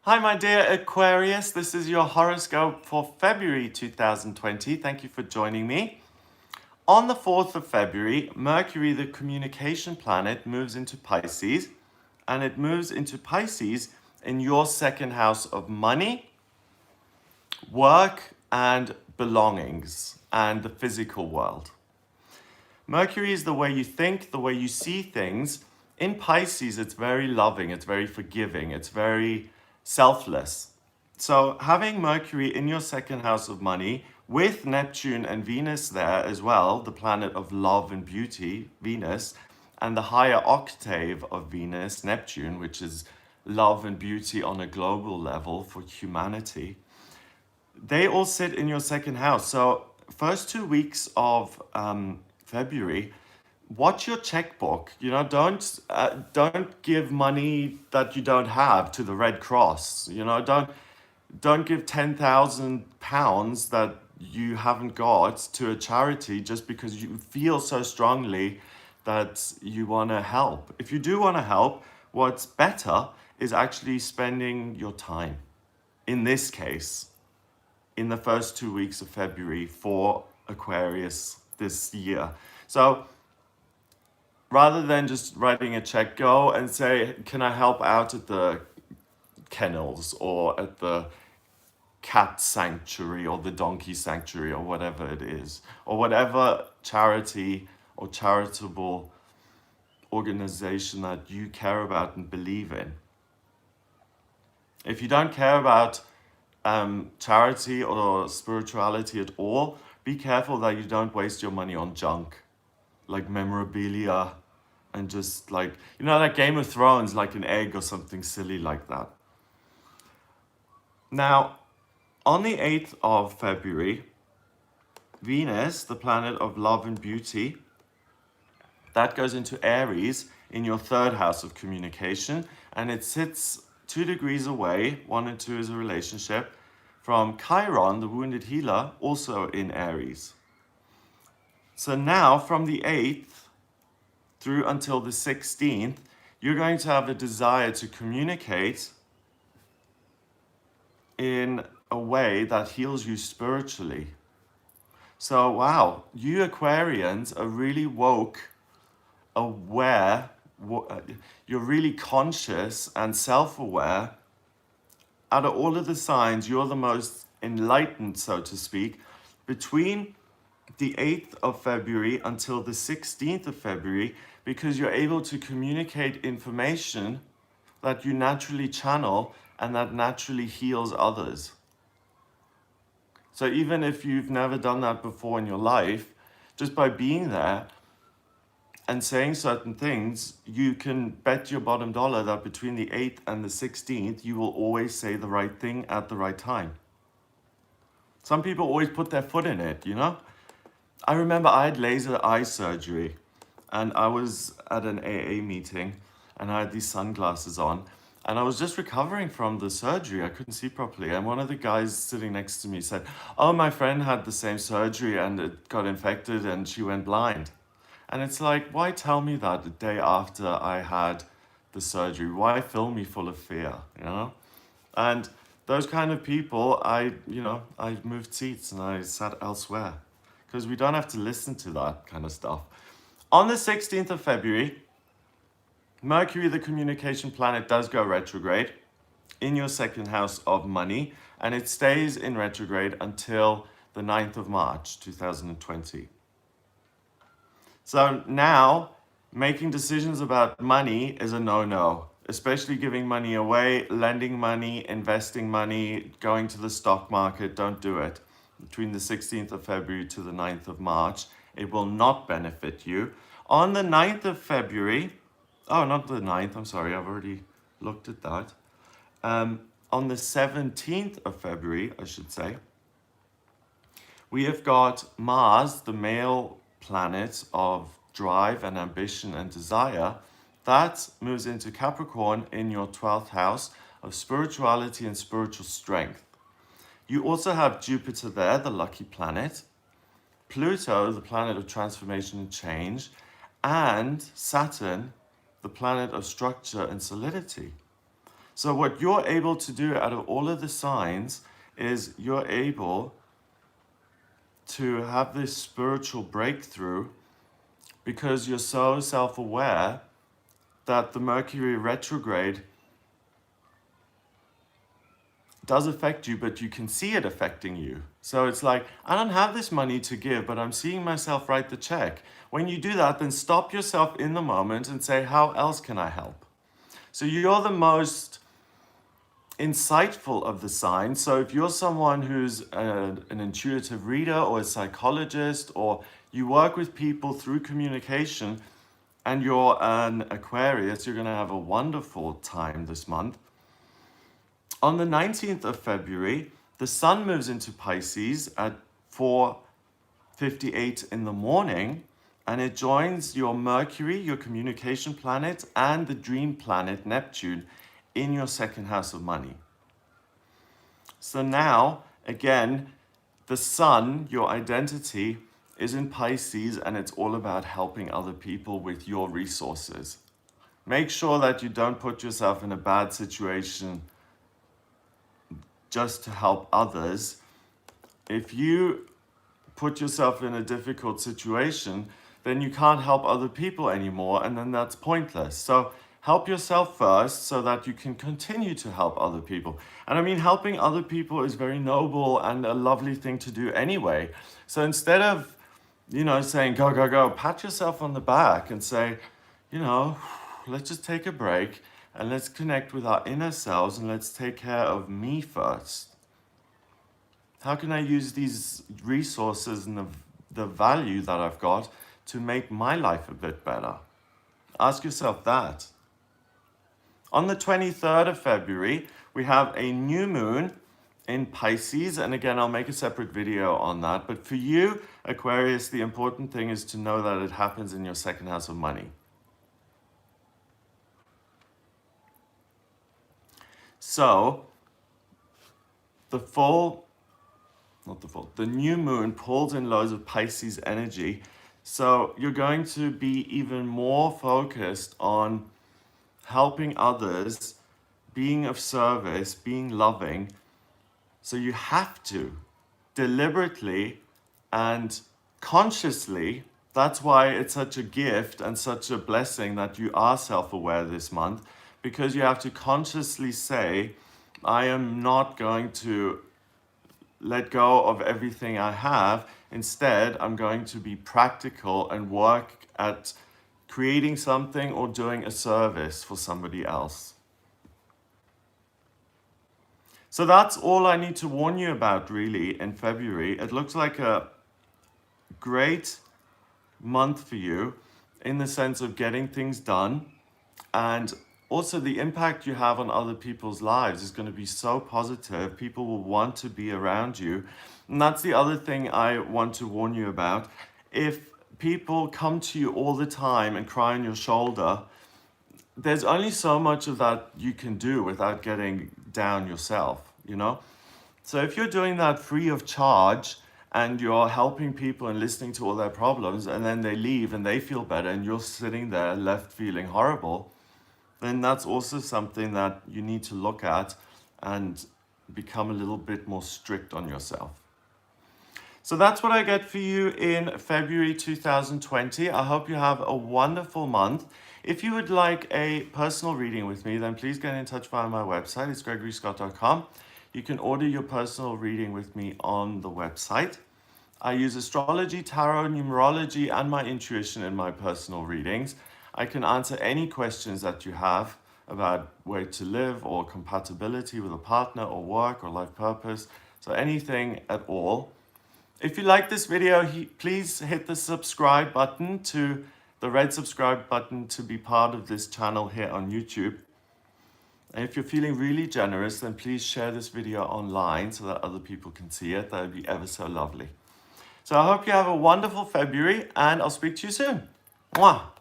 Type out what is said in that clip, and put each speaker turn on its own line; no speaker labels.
Hi, my dear Aquarius. This is your horoscope for February 2020. Thank you for joining me. On the 4th of February, Mercury, the communication planet, moves into Pisces, and it moves into Pisces in your second house of money, work, and belongings, and the physical world. Mercury is the way you think, the way you see things. In Pisces, it's very loving, it's very forgiving, it's very selfless. So, having Mercury in your second house of money with Neptune and Venus there as well, the planet of love and beauty, Venus, and the higher octave of Venus, Neptune, which is love and beauty on a global level for humanity, they all sit in your second house. So, first 2 weeks of February, watch your checkbook. Don't give money that you don't have to the Red Cross. Don't give £10,000 that you haven't got to a charity just because you feel so strongly that you want to help. If you do want to help, what's better is actually spending your time. In this case, in the first 2 weeks of February for Aquarius this year. So rather than just writing a check, go and say, can I help out at the kennels or at the cat sanctuary or the donkey sanctuary or whatever it is, or whatever charity or charitable organization that you care about and believe in. If you don't care about charity or spirituality at all, be careful that you don't waste your money on junk, like memorabilia, and just like Game of Thrones, like an egg or something silly like that. Now, on the 8th of February, Venus, the planet of love and beauty, that goes into Aries in your third house of communication, and it sits 2 degrees away, 1 and 2 is a relationship, from Chiron, the wounded healer, also in Aries. So now, from the 8th through until the 16th, you're going to have a desire to communicate in a way that heals you spiritually. So, wow, you Aquarians are really woke, aware, you're really conscious and self-aware. Out of all of the signs, you're the most enlightened, so to speak, between the 8th of February until the 16th of February, because you're able to communicate information that you naturally channel and that naturally heals others. So even if you've never done that before in your life, just by being there and saying certain things, you can bet your bottom dollar that between the 8th and the 16th, you will always say the right thing at the right time. Some people always put their foot in it, I remember I had laser eye surgery and I was at an AA meeting and I had these sunglasses on and I was just recovering from the surgery. I couldn't see properly. And one of the guys sitting next to me said, "Oh, my friend had the same surgery and it got infected and she went blind." And it's like, why tell me that the day after I had the surgery? Why fill me full of fear, And those kind of people, I moved seats and I sat elsewhere because we don't have to listen to that kind of stuff. On the 16th of February, Mercury, the communication planet, does go retrograde in your second house of money, and it stays in retrograde until the 9th of March, 2020. So now, making decisions about money is a no-no, especially giving money away, lending money, investing money, going to the stock market. Don't do it. Between the 16th of February to the 9th of March, it will not benefit you. On the 9th of February, not the 9th, I'm sorry, I've already looked at that. On the 17th of February, I should say, we have got Mars, the male planet of drive and ambition and desire, that moves into Capricorn in your 12th house of spirituality and spiritual strength. You also have Jupiter there, the lucky planet, Pluto, the planet of transformation and change, and Saturn, the planet of structure and solidity. So what you're able to do out of all of the signs is you're able to have this spiritual breakthrough because you're so self-aware that the Mercury retrograde does affect you, but you can see it affecting you. So it's like, I don't have this money to give, but I'm seeing myself write the check. When you do that, then stop yourself in the moment and say, how else can I help? So you're the most insightful of the signs. So if you're someone who's an intuitive reader or a psychologist, or you work with people through communication and you're an Aquarius, you're going to have a wonderful time this month. On the 19th of February, the Sun moves into Pisces at 4:58 in the morning, and it joins your Mercury, your communication planet, and the dream planet, Neptune, in your second house of money. So now, again, the Sun, your identity, is in Pisces, and it's all about helping other people with your resources. Make sure that you don't put yourself in a bad situation just to help others. If you put yourself in a difficult situation, then you can't help other people anymore, and then that's pointless. So help yourself first so that you can continue to help other people. And I mean, helping other people is very noble and a lovely thing to do anyway. So instead of, saying, go, go, go, pat yourself on the back and say, let's just take a break and let's connect with our inner selves and let's take care of me first. How can I use these resources and the value that I've got to make my life a bit better? Ask yourself that. On the 23rd of February, we have a new moon in Pisces. And again, I'll make a separate video on that. But for you, Aquarius, the important thing is to know that it happens in your second house of money. So the new moon pulls in loads of Pisces energy. So you're going to be even more focused on helping others, being of service, being loving. So you have to deliberately and consciously, that's why it's such a gift and such a blessing that you are self-aware this month, because you have to consciously say, I am not going to let go of everything I have. Instead, I'm going to be practical and work at creating something or doing a service for somebody else. So that's all I need to warn you about really in February. It looks like a great month for you in the sense of getting things done, and also the impact you have on other people's lives is going to be so positive. People will want to be around you. And that's the other thing I want to warn you about. If people come to you all the time and cry on your shoulder, there's only so much of that you can do without getting down yourself, So if you're doing that free of charge and you're helping people and listening to all their problems, and then they leave and they feel better and you're sitting there left feeling horrible, then that's also something that you need to look at and become a little bit more strict on yourself. So that's what I get for you in February 2020. I hope you have a wonderful month. If you would like a personal reading with me, then please get in touch via my website. It's gregoryscott.com. You can order your personal reading with me on the website. I use astrology, tarot, numerology, and my intuition in my personal readings. I can answer any questions that you have about where to live or compatibility with a partner or work or life purpose. So anything at all. If you like this video, please hit the subscribe button, the red subscribe button, to be part of this channel here on YouTube. And if you're feeling really generous, then please share this video online so that other people can see it. That would be ever so lovely. So I hope you have a wonderful February, and I'll speak to you soon. Mwah!